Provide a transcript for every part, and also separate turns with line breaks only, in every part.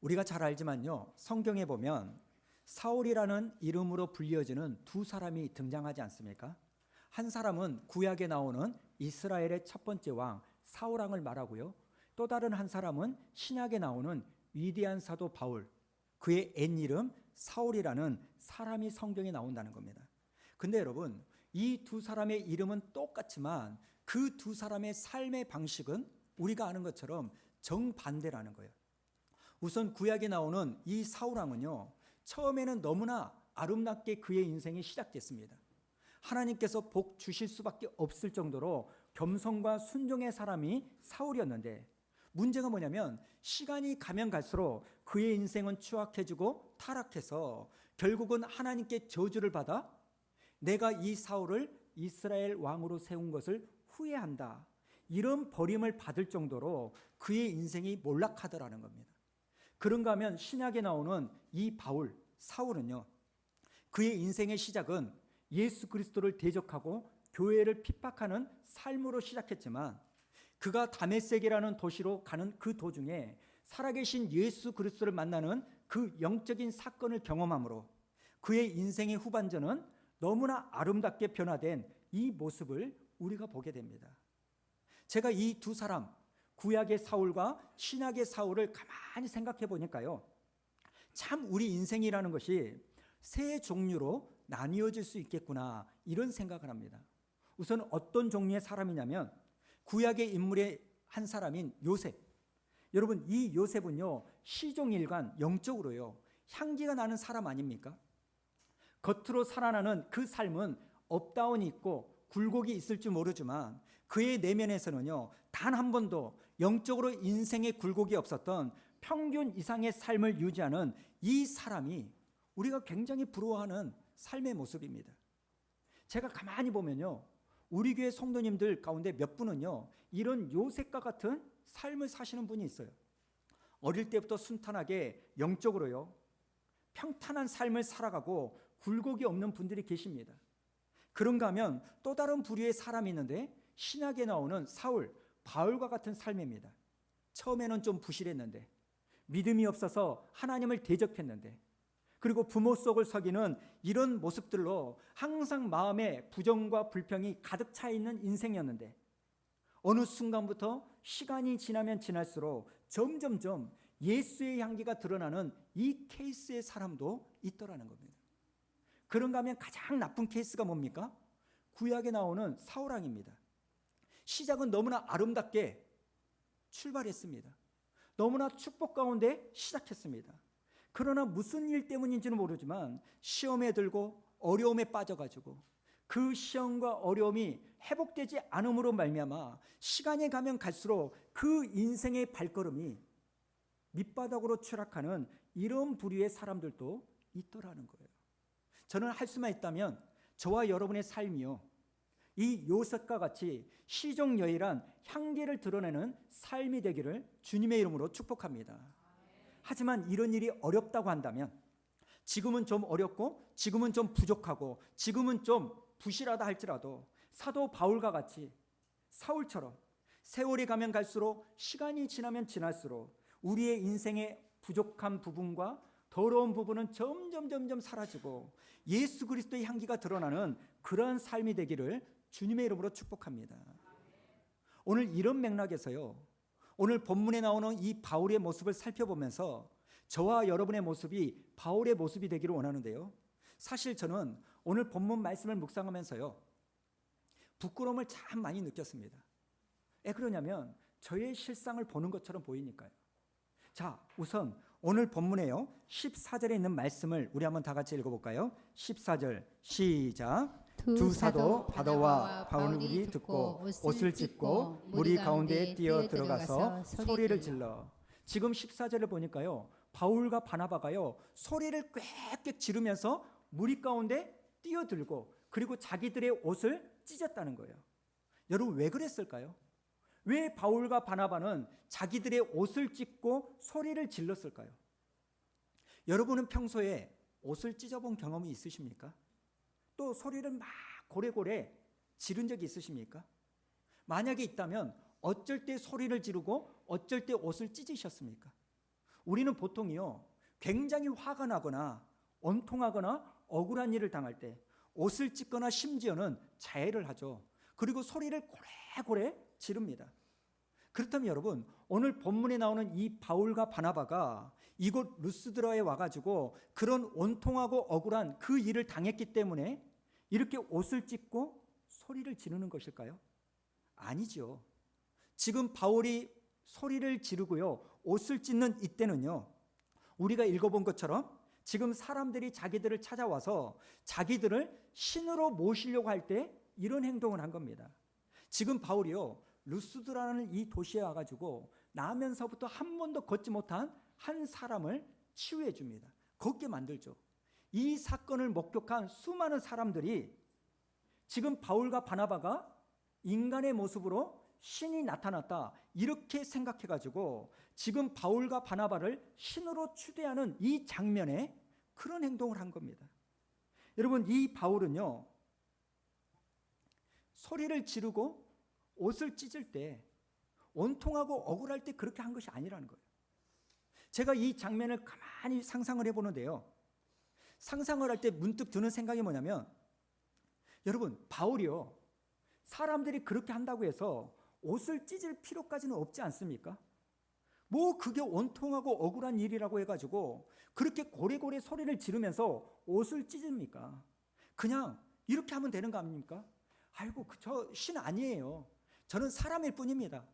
우리가 잘 알지만요, 성경에 보면 사울이라는 이름으로 불려지는 두 사람이 등장하지 않습니까? 한 사람은 구약에 나오는 이스라엘의 첫 번째 왕 사울 왕을 말하고요, 또 다른 한 사람은 신약에 나오는 위대한 사도 바울, 그의 옛 이름 사울이라는 사람이 성경에 나온다는 겁니다. 근데 여러분, 이 두 사람의 이름은 똑같지만 그 두 사람의 삶의 방식은 우리가 아는 것처럼 정반대라는 거예요. 우선 구약에 나오는 이 사울 왕은요, 처음에는 너무나 아름답게 그의 인생이 시작됐습니다. 하나님께서 복 주실 수밖에 없을 정도로 겸손과 순종의 사람이 사울이었는데, 문제가 뭐냐면 시간이 가면 갈수록 그의 인생은 추악해지고 타락해서 결국은 하나님께 저주를 받아 내가 이 사울을 이스라엘 왕으로 세운 것을 후회한다, 이런 버림을 받을 정도로 그의 인생이 몰락하더라는 겁니다. 그런가 하면 신약에 나오는 이 바울, 사울은요, 그의 인생의 시작은 예수 그리스도를 대적하고 교회를 핍박하는 삶으로 시작했지만, 그가 다메섹이라는 도시로 가는 그 도중에 살아계신 예수 그리스도를 만나는 그 영적인 사건을 경험함으로 그의 인생의 후반전은 너무나 아름답게 변화된 이 모습을 우리가 보게 됩니다. 제가 이 두 사람, 구약의 사울과 신약의 사울을 가만히 생각해 보니까요, 참 우리 인생이라는 것이 세 종류로 나뉘어질 수 있겠구나, 이런 생각을 합니다. 우선 어떤 종류의 사람이냐면 구약의 인물의 한 사람인 요셉. 여러분, 이 요셉은요, 시종일관 영적으로요 향기가 나는 사람 아닙니까? 겉으로 살아나는 그 삶은 업다운이 있고 굴곡이 있을지 모르지만 그의 내면에서는요, 단 한 번도 영적으로 인생의 굴곡이 없었던 평균 이상의 삶을 유지하는 이 사람이 우리가 굉장히 부러워하는 삶의 모습입니다. 제가 가만히 보면요, 우리 교회 성도님들 가운데 몇 분은요, 이런 요셉과 같은 삶을 사시는 분이 있어요. 어릴 때부터 순탄하게 영적으로요 평탄한 삶을 살아가고 굴곡이 없는 분들이 계십니다. 그런가 하면 또 다른 부류의 사람이 있는데, 신약에 나오는 사울, 바울과 같은 삶입니다. 처음에는 좀 부실했는데, 믿음이 없어서 하나님을 대적했는데, 그리고 부모 속을 썩이는 이런 모습들로 항상 마음에 부정과 불평이 가득 차 있는 인생이었는데, 어느 순간부터 시간이 지나면 지날수록 점점점 예수의 향기가 드러나는 이 케이스의 사람도 있더라는 겁니다. 그런가 하면 가장 나쁜 케이스가 뭡니까? 구약에 나오는 사울 왕입니다. 시작은 너무나 아름답게 출발했습니다. 너무나 축복 가운데 시작했습니다. 그러나 무슨 일 때문인지는 모르지만 시험에 들고 어려움에 빠져가지고 그 시험과 어려움이 회복되지 않음으로 말미암아 시간이 가면 갈수록 그 인생의 발걸음이 밑바닥으로 추락하는 이런 부류의 사람들도 있더라는 거예요. 저는 할 수만 있다면 저와 여러분의 삶이요, 이 요셉과 같이 시종여일한 향기를 드러내는 삶이 되기를 주님의 이름으로 축복합니다. 하지만 이런 일이 어렵다고 한다면, 지금은 좀 어렵고 지금은 좀 부족하고 지금은 좀 부실하다 할지라도 사도 바울과 같이 사울처럼 세월이 가면 갈수록, 시간이 지나면 지날수록 우리의 인생의 부족한 부분과 더러운 부분은 점점 사라지고 예수 그리스도의 향기가 드러나는 그러한 삶이 되기를 주님의 이름으로 축복합니다. 오늘 이런 맥락에서요, 오늘 본문에 나오는 이 바울의 모습을 살펴보면서 저와 여러분의 모습이 바울의 모습이 되기를 원하는데요, 사실 저는 오늘 본문 말씀을 묵상하면서요 부끄러움을 참 많이 느꼈습니다. 왜 그러냐면 저의 실상을 보는 것처럼 보이니까요. 자, 우선 오늘 본문에요 14절에 있는 말씀을 우리 한번 다 같이 읽어볼까요? 14절 시작. 두 사도 바나바와 바울이 듣고 옷을 찢고 무리 가운데에 뛰어 들어가서 소리를 질러. 지금 14절을 보니까요, 바울과 바나바가요 소리를 꽥꽥 지르면서 무리 가운데 뛰어들고 그리고 자기들의 옷을 찢었다는 거예요. 여러분, 왜 그랬을까요? 왜 바울과 바나바는 자기들의 옷을 찢고 소리를 질렀을까요? 여러분은 평소에 옷을 찢어본 경험이 있으십니까? 또 소리를 막 고래고래 지른 적이 있으십니까? 만약에 있다면 어쩔 때 소리를 지르고 어쩔 때 옷을 찢으셨습니까? 우리는 보통이요, 굉장히 화가 나거나 원통하거나 억울한 일을 당할 때 옷을 찢거나 심지어는 자해를 하죠. 그리고 소리를 고래고래 지릅니다. 그렇다면 여러분, 오늘 본문에 나오는 이 바울과 바나바가 이곳 루스드라에 와가지고 그런 원통하고 억울한 그 일을 당했기 때문에 이렇게 옷을 찢고 소리를 지르는 것일까요? 아니죠. 지금 바울이 소리를 지르고요, 옷을 찢는 이때는요, 우리가 읽어본 것처럼 지금 사람들이 자기들을 찾아와서 자기들을 신으로 모시려고 할 때 이런 행동을 한 겁니다. 지금 바울이요, 루스드라는 이 도시에 와가지고 나면서부터 한 번도 걷지 못한 한 사람을 치유해 줍니다. 걷게 만들죠. 이 사건을 목격한 수많은 사람들이 지금 바울과 바나바가 인간의 모습으로 신이 나타났다, 이렇게 생각해가지고 지금 바울과 바나바를 신으로 추대하는 이 장면에 그런 행동을 한 겁니다. 여러분, 이 바울은요, 소리를 지르고 옷을 찢을 때 원통하고 억울할 때 그렇게 한 것이 아니라는 거예요. 제가 이 장면을 가만히 상상을 해보는데요, 상상을 할 때 문득 드는 생각이 뭐냐면, 여러분, 바울이요, 사람들이 그렇게 한다고 해서 옷을 찢을 필요까지는 없지 않습니까? 뭐 그게 원통하고 억울한 일이라고 해가지고 그렇게 고래고래 소리를 지르면서 옷을 찢습니까? 그냥 이렇게 하면 되는 거 아닙니까? 아이고, 저 신 아니에요. 저는 사람일 뿐입니다.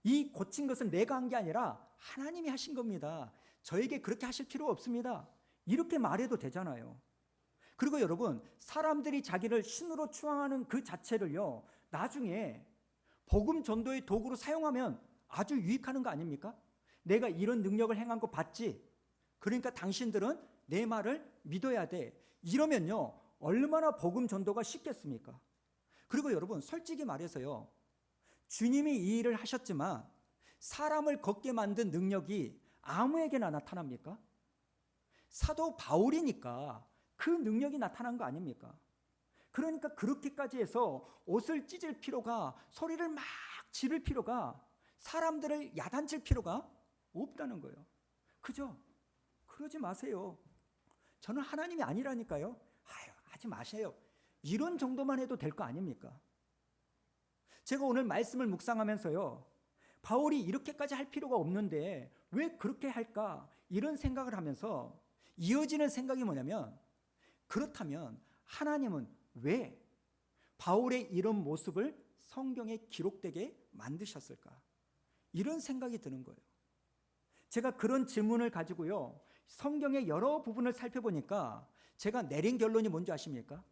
이 고친 것은 내가 한 게 아니라 하나님이 하신 겁니다. 저에게 그렇게 하실 필요 없습니다. 이렇게 말해도 되잖아요. 그리고 여러분, 사람들이 자기를 신으로 추앙하는 그 자체를요, 나중에 복음 전도의 도구로 사용하면 아주 유익하는 거 아닙니까? 내가 이런 능력을 행한 거 봤지? 그러니까 당신들은 내 말을 믿어야 돼. 이러면요, 얼마나 복음 전도가 쉽겠습니까? 그리고 여러분, 솔직히 말해서요, 주님이 이 일을 하셨지만 사람을 걷게 만든 능력이 아무에게나 나타납니까? 사도 바울이니까 그 능력이 나타난 거 아닙니까? 그러니까 그렇게까지 해서 옷을 찢을 필요가, 소리를 막 지를 필요가, 사람들을 야단칠 필요가 없다는 거예요. 그죠? 그러지 마세요. 저는 하나님이 아니라니까요. 아유, 하지 마세요. 이런 정도만 해도 될 거 아닙니까? 제가 오늘 말씀을 묵상하면서요, 바울이 이렇게까지 할 필요가 없는데 왜 그렇게 할까? 이런 생각을 하면서 이어지는 생각이 뭐냐면, 그렇다면 하나님은 왜 바울의 이런 모습을 성경에 기록되게 만드셨을까? 이런 생각이 드는 거예요. 제가 그런 질문을 가지고요, 성경의 여러 부분을 살펴보니까 제가 내린 결론이 뭔지 아십니까?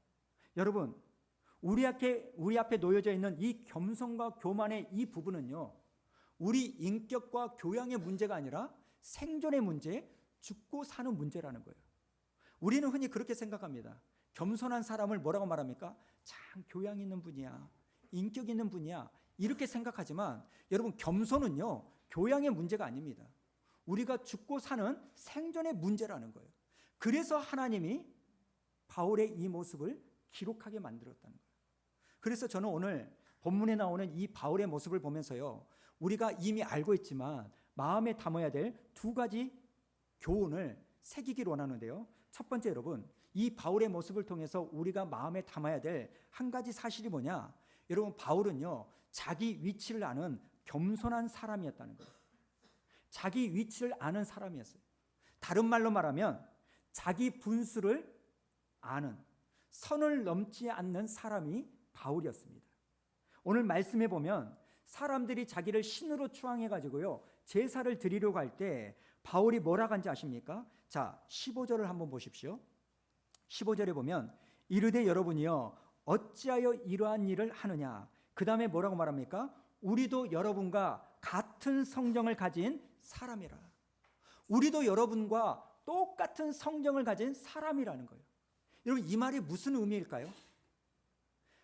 여러분, 우리 앞에 놓여져 있는 이 겸손과 교만의 이 부분은요, 우리 인격과 교양의 문제가 아니라 생존의 문제, 죽고 사는 문제라는 거예요. 우리는 흔히 그렇게 생각합니다. 겸손한 사람을 뭐라고 말합니까? 참 교양 있는 분이야, 인격 있는 분이야, 이렇게 생각하지만 여러분, 겸손은요, 교양의 문제가 아닙니다. 우리가 죽고 사는 생존의 문제라는 거예요. 그래서 하나님이 바울의 이 모습을 기록하게 만들었다는 거예요. 그래서 저는 오늘 본문에 나오는 이 바울의 모습을 보면서요, 우리가 이미 알고 있지만 마음에 담아야 될 두 가지 교훈을 새기기를 원하는데요. 첫 번째, 여러분, 이 바울의 모습을 통해서 우리가 마음에 담아야 될 한 가지 사실이 뭐냐? 여러분, 바울은요, 자기 위치를 아는 겸손한 사람이었다는 거예요. 자기 위치를 아는 사람이었어요. 다른 말로 말하면 자기 분수를 아는, 선을 넘지 않는 사람이 바울이었습니다. 오늘 말씀해 보면 사람들이 자기를 신으로 추앙해가지고요, 제사를 드리려고 할 때 바울이 뭐라고 한지 아십니까? 자, 15절을 한번 보십시오. 15절에 보면 이르되 여러분이요 어찌하여 이러한 일을 하느냐. 그 다음에 뭐라고 말합니까? 우리도 여러분과 같은 성정을 가진 사람이라. 우리도 여러분과 똑같은 성정을 가진 사람이라는 거예요. 여러분, 이 말이 무슨 의미일까요?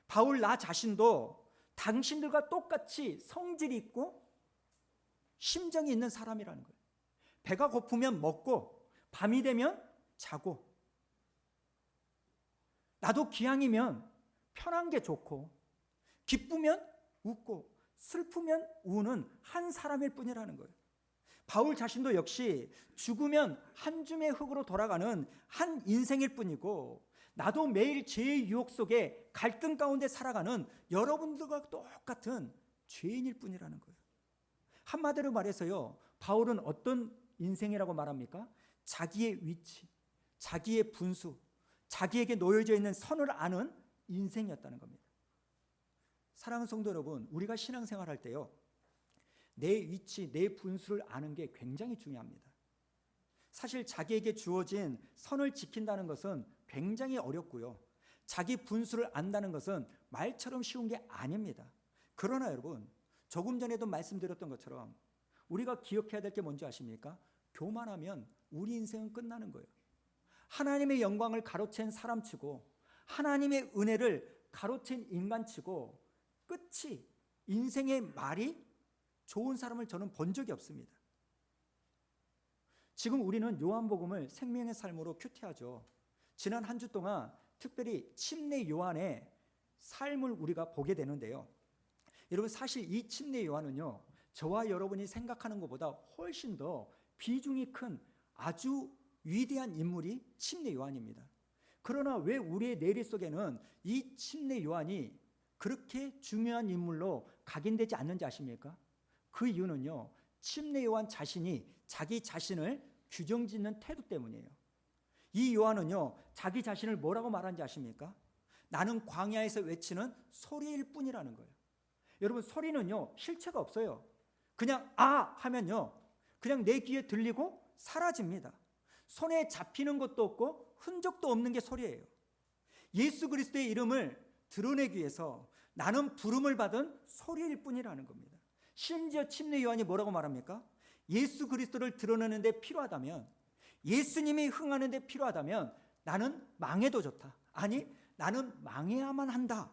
바울 나 자신도 당신들과 똑같이 성질이 있고 심정이 있는 사람이라는 거예요. 배가 고프면 먹고 밤이 되면 자고, 나도 기왕이면 편한 게 좋고 기쁘면 웃고 슬프면 우는 한 사람일 뿐이라는 거예요. 바울 자신도 역시 죽으면 한 줌의 흙으로 돌아가는 한 인생일 뿐이고, 나도 매일 죄의 유혹 속에 갈등 가운데 살아가는 여러분들과 똑같은 죄인일 뿐이라는 거예요. 한마디로 말해서요, 바울은 어떤 인생이라고 말합니까? 자기의 위치, 자기의 분수, 자기에게 놓여져 있는 선을 아는 인생이었다는 겁니다. 사랑하는 성도 여러분, 우리가 신앙생활할 때요, 내 위치, 내 분수를 아는 게 굉장히 중요합니다. 사실 자기에게 주어진 선을 지킨다는 것은 굉장히 어렵고요, 자기 분수를 안다는 것은 말처럼 쉬운 게 아닙니다. 그러나 여러분, 조금 전에도 말씀드렸던 것처럼 우리가 기억해야 될 게 뭔지 아십니까? 교만하면 우리 인생은 끝나는 거예요. 하나님의 영광을 가로챈 사람치고, 하나님의 은혜를 가로챈 인간치고, 끝이 인생의 말이 좋은 사람을 저는 본 적이 없습니다. 지금 우리는 요한복음을 생명의 삶으로 큐티하죠. 지난 한 주 동안 특별히 침례 요한의 삶을 우리가 보게 되는데요, 여러분, 사실 이 침례 요한은요, 저와 여러분이 생각하는 것보다 훨씬 더 비중이 큰 아주 위대한 인물이 침례 요한입니다. 그러나 왜 우리의 뇌리 속에는 이 침례 요한이 그렇게 중요한 인물로 각인되지 않는지 아십니까? 그 이유는요, 침례 요한 자신이 자기 자신을 규정짓는 태도 때문이에요. 이 요한은요, 자기 자신을 뭐라고 말하는지 아십니까? 나는 광야에서 외치는 소리일 뿐이라는 거예요. 여러분, 소리는요, 실체가 없어요. 그냥 아 하면요, 그냥 내 귀에 들리고 사라집니다. 손에 잡히는 것도 없고 흔적도 없는 게 소리예요. 예수 그리스도의 이름을 드러내기 위해서 나는 부름을 받은 소리일 뿐이라는 겁니다. 심지어 침례 요한이 뭐라고 말합니까? 예수 그리스도를 드러내는 데 필요하다면, 예수님이 흥하는 데 필요하다면 나는 망해도 좋다. 아니, 나는 망해야만 한다.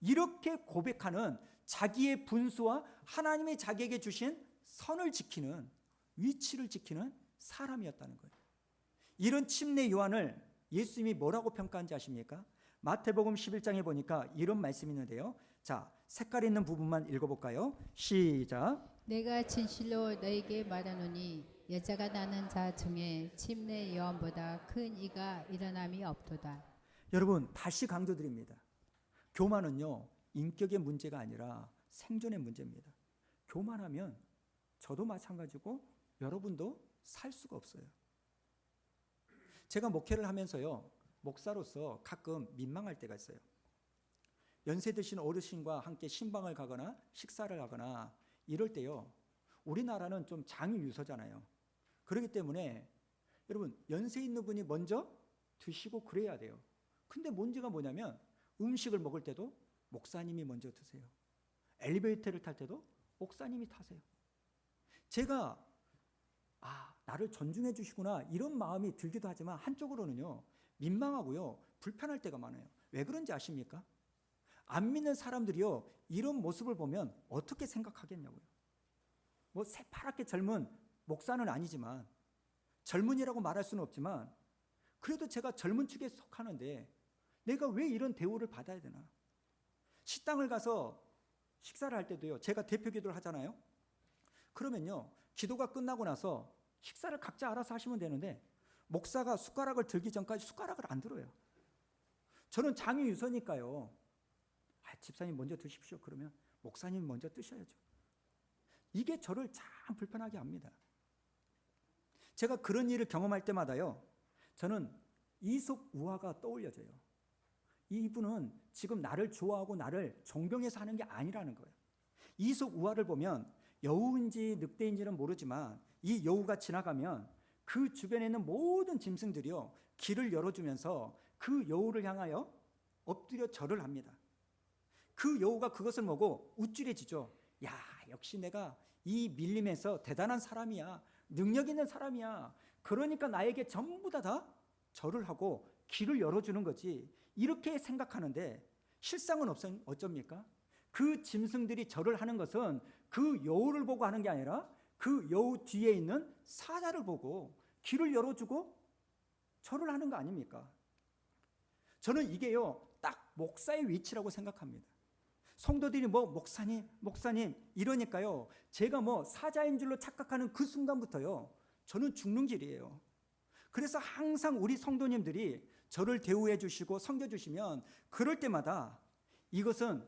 이렇게 고백하는 자기의 분수와 하나님이 자기에게 주신 선을 지키는, 위치를 지키는 사람이었다는 거예요. 이런 침례 요한을 예수님이 뭐라고 평가한지 아십니까? 마태복음 11장에 보니까 이런 말씀이 있는데요, 자, 색깔 있는 부분만 읽어볼까요? 시작.
내가 진실로 너에게 말하노니 여자가 낳는 자 중에 침례 요한보다 큰 이가 일어남이 없도다.
여러분, 다시 강조드립니다. 교만은요, 인격의 문제가 아니라 생존의 문제입니다. 교만하면 저도 마찬가지고 여러분도 살 수가 없어요. 제가 목회를 하면서요, 목사로서 가끔 민망할 때가 있어요. 연세 드신 어르신과 함께 신방을 가거나 식사를 하거나 이럴 때요, 우리나라는 좀 장이 유서잖아요. 그렇기 때문에 여러분, 연세 있는 분이 먼저 드시고 그래야 돼요. 근데 문제가 뭐냐면 음식을 먹을 때도 목사님이 먼저 드세요. 엘리베이터를 탈 때도 목사님이 타세요. 제가 나를 존중해 주시구나 이런 마음이 들기도 하지만 한쪽으로는요, 민망하고요, 불편할 때가 많아요. 왜 그런지 아십니까? 안 믿는 사람들이요, 이런 모습을 보면 어떻게 생각하겠냐고요. 뭐 새파랗게 젊은 목사는 아니지만, 젊은이라고 말할 수는 없지만, 그래도 제가 젊은 축에 속하는데 내가 왜 이런 대우를 받아야 되나? 식당을 가서 식사를 할 때도요, 제가 대표 기도를 하잖아요. 그러면요, 기도가 끝나고 나서 식사를 각자 알아서 하시면 되는데 목사가 숟가락을 들기 전까지 숟가락을 안 들어요. 저는 장이 유서니까요, 집사님 먼저 드십시오. 그러면 목사님 먼저 드셔야죠. 이게 저를 참 불편하게 합니다. 제가 그런 일을 경험할 때마다요, 저는 이솝 우화가 떠올려져요. 이분은 지금 나를 좋아하고 나를 존경해서 하는 게 아니라는 거예요. 이솝 우화를 보면 여우인지 늑대인지는 모르지만 이 여우가 지나가면 그 주변에 있는 모든 짐승들이요, 길을 열어주면서 그 여우를 향하여 엎드려 절을 합니다. 그 여우가 그것을 보고 우쭐해지죠. 야, 역시 내가 이 밀림에서 대단한 사람이야, 능력 있는 사람이야, 그러니까 나에게 전부 다 절을 하고 길을 열어주는 거지, 이렇게 생각하는데 실상은 어쩝니까? 그 짐승들이 절을 하는 것은 그 여우를 보고 하는 게 아니라 그 여우 뒤에 있는 사자를 보고 길을 열어주고 절을 하는 거 아닙니까? 저는 이게요, 딱 목사의 위치라고 생각합니다. 성도들이 뭐 목사님 이러니까요. 제가 뭐 사자인 줄로 착각하는 그 순간부터요. 저는 죽는 길이에요. 그래서 항상 우리 성도님들이 저를 대우해 주시고 섬겨 주시면 그럴 때마다 이것은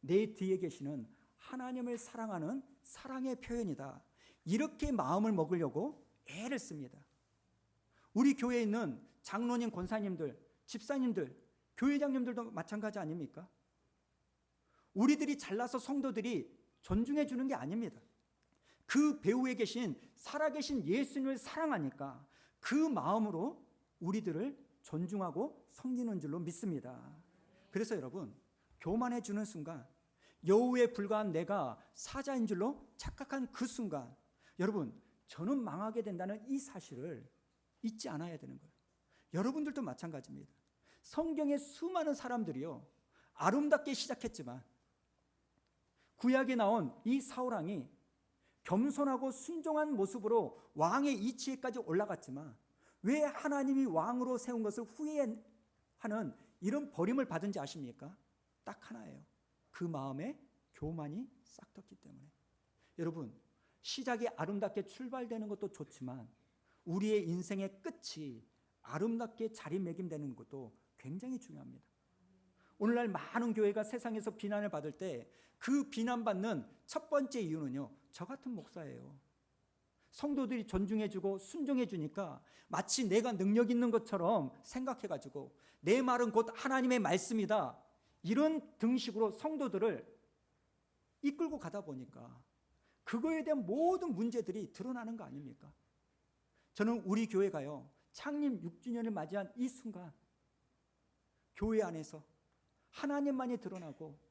내 뒤에 계시는 하나님을 사랑하는 사랑의 표현이다. 이렇게 마음을 먹으려고 애를 씁니다. 우리 교회에 있는 장로님, 권사님들, 집사님들, 교회장님들도 마찬가지 아닙니까? 우리들이 잘나서 성도들이 존중해 주는 게 아닙니다. 그 배후에 계신 살아계신 예수님을 사랑하니까 그 마음으로 우리들을 존중하고 섬기는 줄로 믿습니다. 그래서 여러분, 교만해 주는 순간, 여우에 불과한 내가 사자인 줄로 착각한 그 순간, 여러분, 저는 망하게 된다는 이 사실을 잊지 않아야 되는 거예요. 여러분들도 마찬가지입니다. 성경의 수많은 사람들이요, 아름답게 시작했지만 구약에 나온 이 사울왕이 겸손하고 순종한 모습으로 왕의 이치에까지 올라갔지만 왜 하나님이 왕으로 세운 것을 후회하는 이런 버림을 받은지 아십니까? 딱 하나예요. 그 마음에 교만이 싹텄기 때문에. 여러분, 시작이 아름답게 출발되는 것도 좋지만 우리의 인생의 끝이 아름답게 자리매김되는 것도 굉장히 중요합니다. 오늘날 많은 교회가 세상에서 비난을 받을 때 그 비난받는 첫 번째 이유는요, 저 같은 목사예요. 성도들이 존중해주고 순종해주니까 마치 내가 능력 있는 것처럼 생각해가지고 내 말은 곧 하나님의 말씀이다, 이런 등식으로 성도들을 이끌고 가다 보니까 그거에 대한 모든 문제들이 드러나는 거 아닙니까? 저는 우리 교회가요, 창립 6주년을 맞이한 이 순간 교회 안에서 하나님만이 드러나고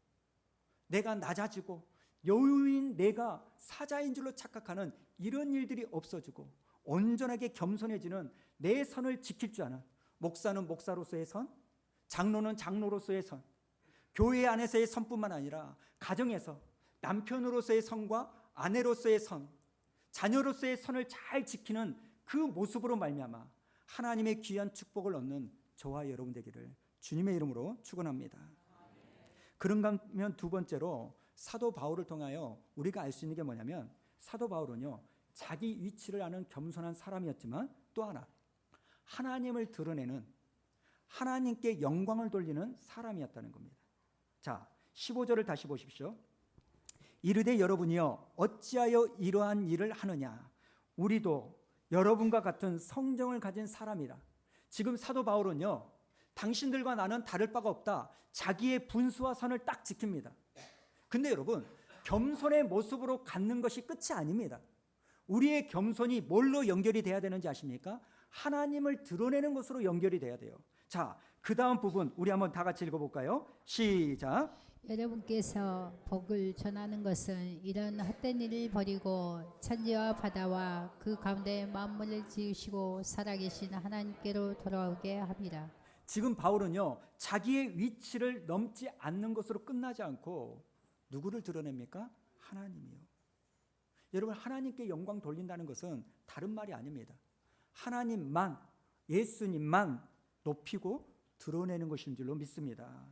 내가 낮아지고 여유인 내가 사자인 줄로 착각하는 이런 일들이 없어지고 온전하게 겸손해지는 내 선을 지킬 줄 아는, 목사는 목사로서의 선, 장로는 장로로서의 선, 교회 안에서의 선뿐만 아니라 가정에서 남편으로서의 선과 아내로서의 선, 자녀로서의 선을 잘 지키는 그 모습으로 말미암아 하나님의 귀한 축복을 얻는 저와 여러분 되기를 주님의 이름으로 축원합니다. 그런가 하면 두 번째로 사도 바울을 통하여 우리가 알 수 있는 게 뭐냐면, 사도 바울은요, 자기 위치를 아는 겸손한 사람이었지만 또 하나 하나님을 드러내는, 하나님께 영광을 돌리는 사람이었다는 겁니다. 자, 15절을 다시 보십시오. 이르되 여러분이여 어찌하여 이러한 일을 하느냐, 우리도 여러분과 같은 성정을 가진 사람이라. 지금 사도 바울은요, 당신들과 나는 다를 바가 없다, 자기의 분수와 선을 딱 지킵니다. 근데 여러분, 겸손의 모습으로 갖는 것이 끝이 아닙니다. 우리의 겸손이 뭘로 연결이 돼야 되는지 아십니까? 하나님을 드러내는 것으로 연결이 돼야 돼요. 자, 그 다음 부분 우리 한번 다 같이 읽어볼까요? 시작.
여러분께서 복을 전하는 것은 이런 헛된 일을 버리고 천지와 바다와 그 가운데 만물을 지으시고 살아계신 하나님께로 돌아오게 합니다.
지금 바울은요, 자기의 위치를 넘지 않는 것으로 끝나지 않고 누구를 드러냅니까? 하나님이요. 여러분, 하나님께 영광 돌린다는 것은 다른 말이 아닙니다. 하나님만, 예수님만 높이고 드러내는 것인 줄로 믿습니다.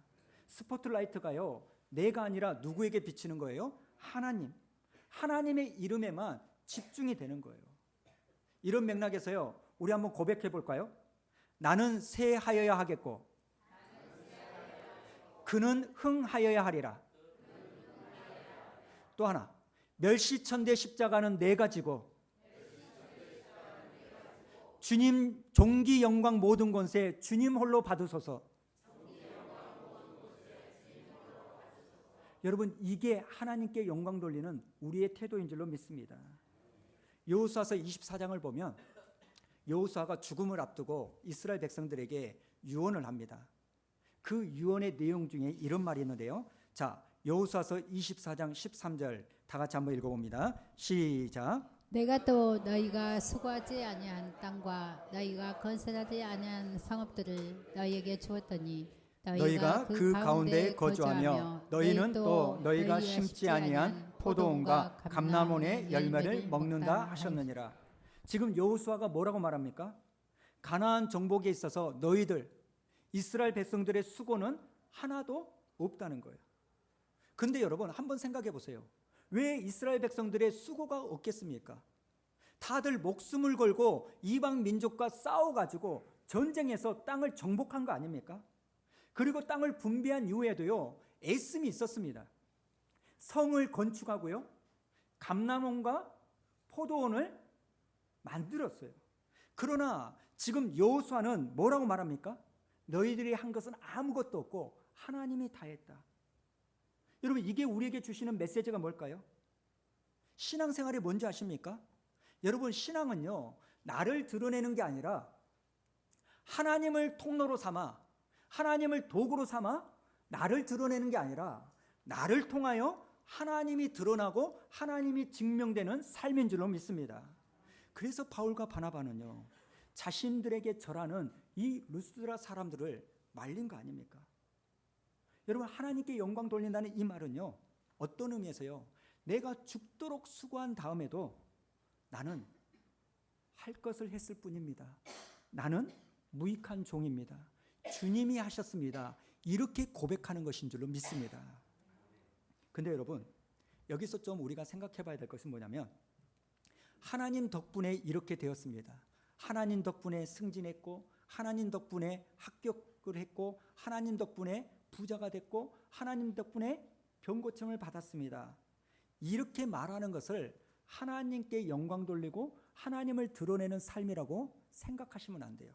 스포트라이트가요, 내가 아니라 누구에게 비치는 거예요? 하나님. 하나님의 이름에만 집중이 되는 거예요. 이런 맥락에서요, 우리 한번 고백해 볼까요? 나는 새하여야 하겠고 그는 흥하여야 하리라. 또 하나, 멸시천대 십자가는 내가 지고 주님 존귀 영광 모든 권세 주님 홀로 받으소서. 여러분, 이게 하나님께 영광 돌리는 우리의 태도인 줄로 믿습니다. 여호수아서 24장을 보면 여호수아가 죽음을 앞두고 이스라엘 백성들에게 유언을 합니다. 그 유언의 내용 중에 이런 말이 있는데요. 자, 여호수아서 24장 13절 다 같이 한번 읽어봅니다. 시작.
내가 또 너희가 수고하지 아니한 땅과 너희가 건설하지 아니한 성읍들을 너희에게 주었더니
너희가 그 가운데 거주하며 너희는 또 너희가 심지 아니한 포도원과 감람원의 열매를 먹는다 하셨느니라. 지금 여호수아가 뭐라고 말합니까? 가나안 정복에 있어서 너희들 이스라엘 백성들의 수고는 하나도 없다는 거예요. 근데 여러분 한번 생각해 보세요. 왜 이스라엘 백성들의 수고가 없겠습니까? 다들 목숨을 걸고 이방 민족과 싸워가지고 전쟁에서 땅을 정복한 거 아닙니까? 그리고 땅을 분배한 이후에도요, 애씀이 있었습니다. 성을 건축하고요, 감람원과 포도원을 만들었어요. 그러나 지금 여호수아는 뭐라고 말합니까? 너희들이 한 것은 아무것도 없고 하나님이 다 했다. 여러분, 이게 우리에게 주시는 메시지가 뭘까요? 신앙생활이 뭔지 아십니까? 여러분, 신앙은요, 나를 드러내는 게 아니라 하나님을 통로로 삼아, 하나님을 도구로 삼아 나를 드러내는 게 아니라 나를 통하여 하나님이 드러나고 하나님이 증명되는 삶인 줄로 믿습니다. 그래서 바울과 바나바는요, 자신들에게 절하는 이 루스드라 사람들을 말린 거 아닙니까? 여러분, 하나님께 영광 돌린다는 이 말은요, 어떤 의미에서요, 내가 죽도록 수고한 다음에도 나는 할 것을 했을 뿐입니다. 나는 무익한 종입니다. 주님이 하셨습니다. 이렇게 고백하는 것인 줄로 믿습니다. 근데 여러분, 여기서 좀 우리가 생각해 봐야 될 것은 뭐냐면, 하나님 덕분에 이렇게 되었습니다. 하나님 덕분에 승진했고, 하나님 덕분에 합격을 했고, 하나님 덕분에 부자가 됐고, 하나님 덕분에 병고침을 받았습니다. 이렇게 말하는 것을 하나님께 영광 돌리고 하나님을 드러내는 삶이라고 생각하시면 안 돼요.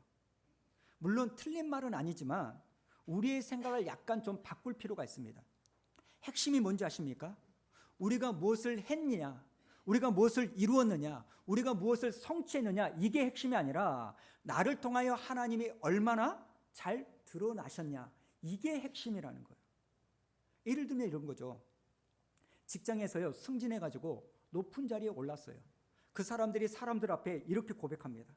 물론 틀린 말은 아니지만 우리의 생각을 약간 좀 바꿀 필요가 있습니다. 핵심이 뭔지 아십니까? 우리가 무엇을 했느냐, 우리가 무엇을 이루었느냐, 우리가 무엇을 성취했느냐, 이게 핵심이 아니라 나를 통하여 하나님이 얼마나 잘 드러나셨냐, 이게 핵심이라는 거예요. 예를 들면 이런 거죠. 직장에서요, 승진해가지고 높은 자리에 올랐어요. 그 사람들이 사람들 앞에 이렇게 고백합니다.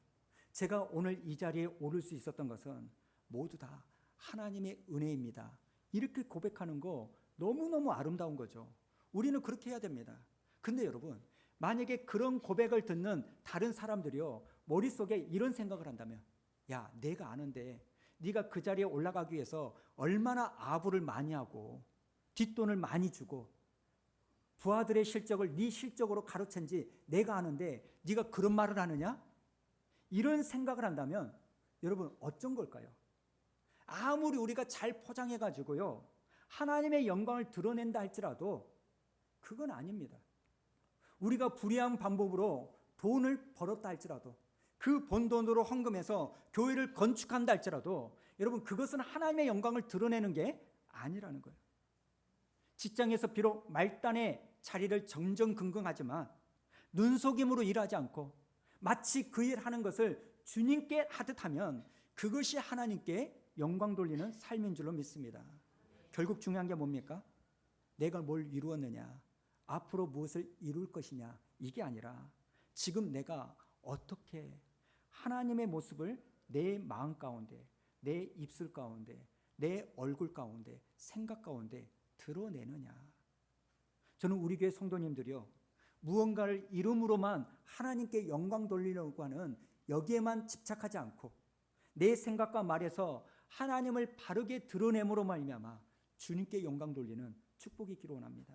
제가 오늘 이 자리에 오를 수 있었던 것은 모두 다 하나님의 은혜입니다. 이렇게 고백하는 거 너무너무 아름다운 거죠. 우리는 그렇게 해야 됩니다. 근데 여러분, 만약에 그런 고백을 듣는 다른 사람들이요, 머릿속에 이런 생각을 한다면, 야, 내가 아는데 네가 그 자리에 올라가기 위해서 얼마나 아부를 많이 하고 뒷돈을 많이 주고 부하들의 실적을 네 실적으로 가로챈지 내가 아는데 네가 그런 말을 하느냐? 이런 생각을 한다면 여러분, 어쩐 걸까요? 아무리 우리가 잘 포장해가지고요, 하나님의 영광을 드러낸다 할지라도 그건 아닙니다. 우리가 불의한 방법으로 돈을 벌었다 할지라도, 그 번 돈으로 헌금해서 교회를 건축한다 할지라도 여러분, 그것은 하나님의 영광을 드러내는 게 아니라는 거예요. 직장에서 비록 말단의 자리를 정정긍긍하지만 눈속임으로 일하지 않고 마치 그 일하는 것을 주님께 하듯 하면 그것이 하나님께 영광 돌리는 삶인 줄로 믿습니다. 결국 중요한 게 뭡니까? 내가 뭘 이루었느냐, 앞으로 무엇을 이룰 것이냐, 이게 아니라 지금 내가 어떻게 하나님의 모습을 내 마음 가운데, 내 입술 가운데, 내 얼굴 가운데, 생각 가운데 드러내느냐. 저는 우리 교회 성도님들이요, 무언가를 이름으로만 하나님께 영광 돌리려고 하는 여기에만 집착하지 않고 내 생각과 말에서 하나님을 바르게 드러냄으로 말미암아 주님께 영광 돌리는 축복이 있기를 원합니다.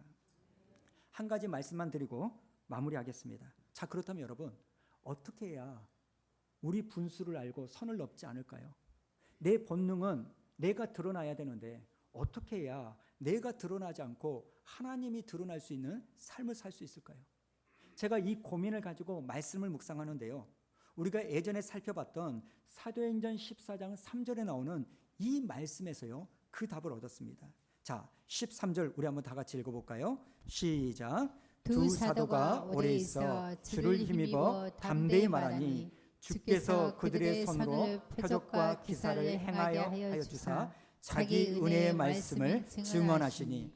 한 가지 말씀만 드리고 마무리하겠습니다. 자, 그렇다면 여러분, 어떻게 해야 우리 분수를 알고 선을 넘지 않을까요? 내 본능은 내가 드러나야 되는데 어떻게 해야 내가 드러나지 않고 하나님이 드러날 수 있는 삶을 살 수 있을까요? 제가 이 고민을 가지고 말씀을 묵상하는데요, 우리가 예전에 살펴봤던 사도행전 14장 3절에 나오는 이 말씀에서요, 그 답을 얻었습니다. 자, 13절 우리 한번 다 같이 읽어볼까요? 시작. 두 사도가 오래 있어 주를 힘입어 담대히 말하니 주께서 그들의 손으로 표적과 기사를 행하여 하여 주사 자기 은혜의 말씀을 증언하시니.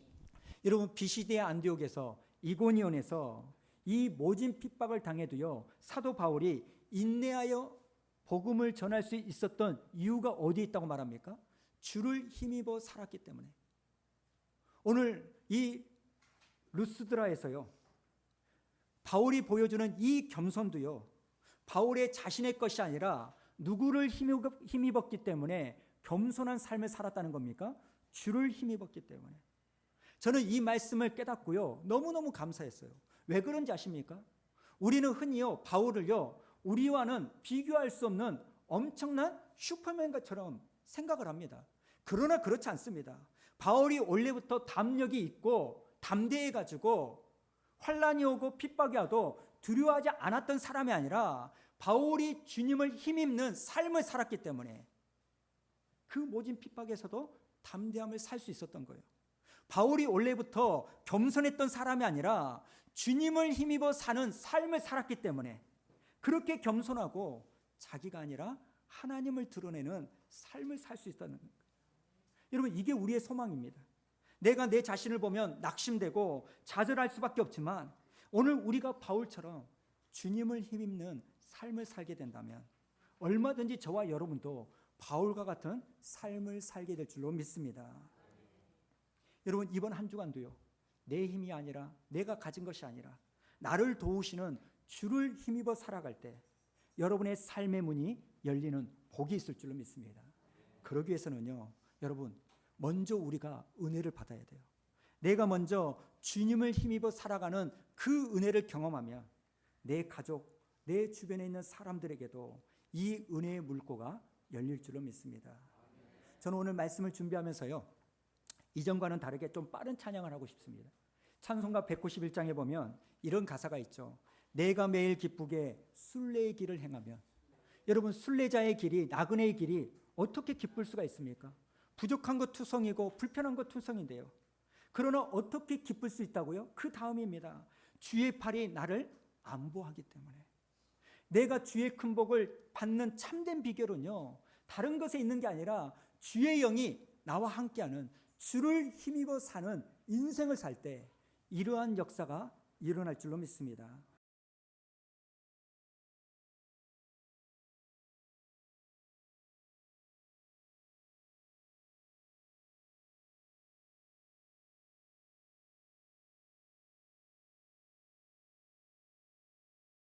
여러분, 비시디의 안디옥에서 이고니온에서 이 모진 핍박을 당해도요, 사도 바울이 인내하여 복음을 전할 수 있었던 이유가 어디에 있다고 말합니까? 주를 힘입어 살았기 때문에. 오늘 이 루스드라에서요, 바울이 보여주는 이 겸손도요, 바울의 자신의 것이 아니라 누구를 힘입었기 때문에 겸손한 삶을 살았다는 겁니까? 주를 힘입었기 때문에. 저는 이 말씀을 깨닫고요, 너무너무 감사했어요. 왜 그런지 아십니까? 우리는 흔히요, 바울을요, 우리와는 비교할 수 없는 엄청난 슈퍼맨처럼 생각을 합니다. 그러나 그렇지 않습니다. 바울이 원래부터 담력이 있고 담대해가지고 환란이 오고 핍박이 와도 두려워하지 않았던 사람이 아니라 바울이 주님을 힘입는 삶을 살았기 때문에 그 모진 핍박에서도 담대함을 살 수 있었던 거예요. 바울이 원래부터 겸손했던 사람이 아니라 주님을 힘입어 사는 삶을 살았기 때문에 그렇게 겸손하고 자기가 아니라 하나님을 드러내는 삶을 살 수 있다는 거예요. 여러분, 이게 우리의 소망입니다. 내가 내 자신을 보면 낙심되고 좌절할 수밖에 없지만 오늘 우리가 바울처럼 주님을 힘입는 삶을 살게 된다면 얼마든지 저와 여러분도 바울과 같은 삶을 살게 될 줄로 믿습니다. 여러분, 이번 한 주간도요, 내 힘이 아니라 내가 가진 것이 아니라 나를 도우시는 주를 힘입어 살아갈 때 여러분의 삶의 문이 열리는 복이 있을 줄로 믿습니다. 그러기 위해서는요, 여러분, 먼저 우리가 은혜를 받아야 돼요. 내가 먼저 주님을 힘입어 살아가는 그 은혜를 경험하면 내 가족, 내 주변에 있는 사람들에게도 이 은혜의 물고가 열릴 줄로 믿습니다. 저는 오늘 말씀을 준비하면서요, 이전과는 다르게 좀 빠른 찬양을 하고 싶습니다. 찬송가 191장에 보면 이런 가사가 있죠. 내가 매일 기쁘게 순례의 길을 행하면. 여러분, 순례자의 길이, 나그네의 길이 어떻게 기쁠 수가 있습니까? 부족한 것 투성이고 불편한 것 투성인데요. 그러나 어떻게 기쁠 수 있다고요? 그 다음입니다. 주의 팔이 나를 안보하기 때문에. 내가 주의 큰 복을 받는 참된 비결은요, 다른 것에 있는 게 아니라 주의 영이 나와 함께하는 주를 힘입어 사는 인생을 살 때 이러한 역사가 일어날 줄로 믿습니다.